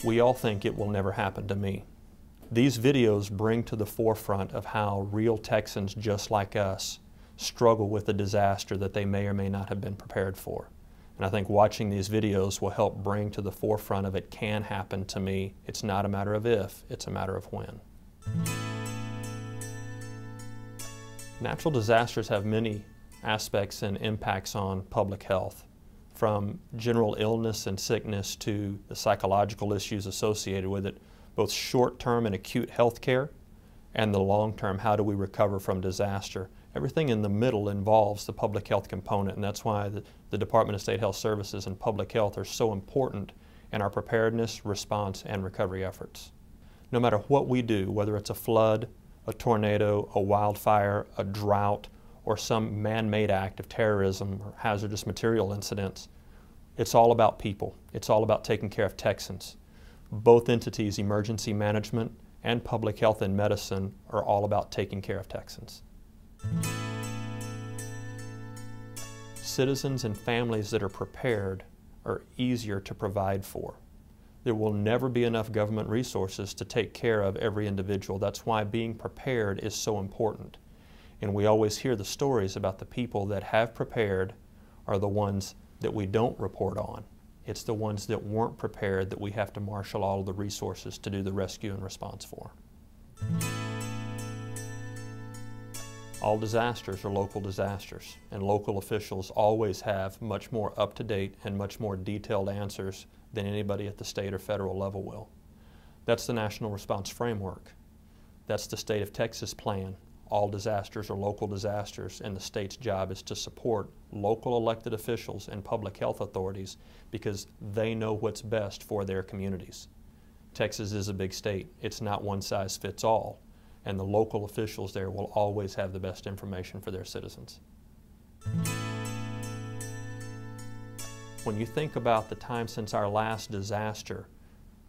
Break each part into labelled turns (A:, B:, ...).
A: We all think it will never happen to me. These videos bring to the forefront of how real Texans just like us struggle with a disaster that they may or may not have been prepared for. And I think watching these videos will help bring to the forefront of it can happen to me. It's not a matter of if, it's a matter of when. Natural disasters have many aspects and impacts on public health, from general illness and sickness to the psychological issues associated with it, both short-term and acute health care, and the long-term, how do we recover from disaster. Everything in the middle involves the public health component, and that's why the Department of State Health Services and public health are so important in our preparedness, response, and recovery efforts. No matter what we do, whether it's a flood, a tornado, a wildfire, a drought, or some man-made act of terrorism or hazardous material incidents, it's all about people. It's all about taking care of Texans. Both entities, emergency management and public health and medicine, are all about taking care of Texans. Citizens and families that are prepared are easier to provide for. There will never be enough government resources to take care of every individual. That's why being prepared is so important. And we always hear the stories about the people that have prepared are the ones that we don't report on. It's the ones that weren't prepared that we have to marshal all of the resources to do the rescue and response for. All disasters are local disasters, and local officials always have much more up-to-date and much more detailed answers than anybody at the state or federal level will. That's the National Response Framework. That's the State of Texas plan. All disasters are local disasters, and the state's job is to support local elected officials and public health authorities because they know what's best for their communities. Texas is a big state. It's not one size fits all, and the local officials there will always have the best information for their citizens. When you think about the time since our last disaster,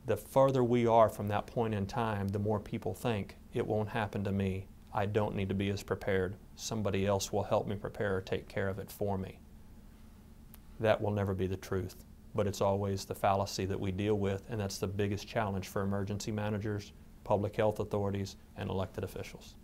A: the further we are from that point in time, the more people think, it won't happen to me. I don't need to be as prepared. Somebody else will help me prepare or take care of it for me. That will never be the truth, but it's always the fallacy that we deal with, and that's the biggest challenge for emergency managers, public health authorities, and elected officials.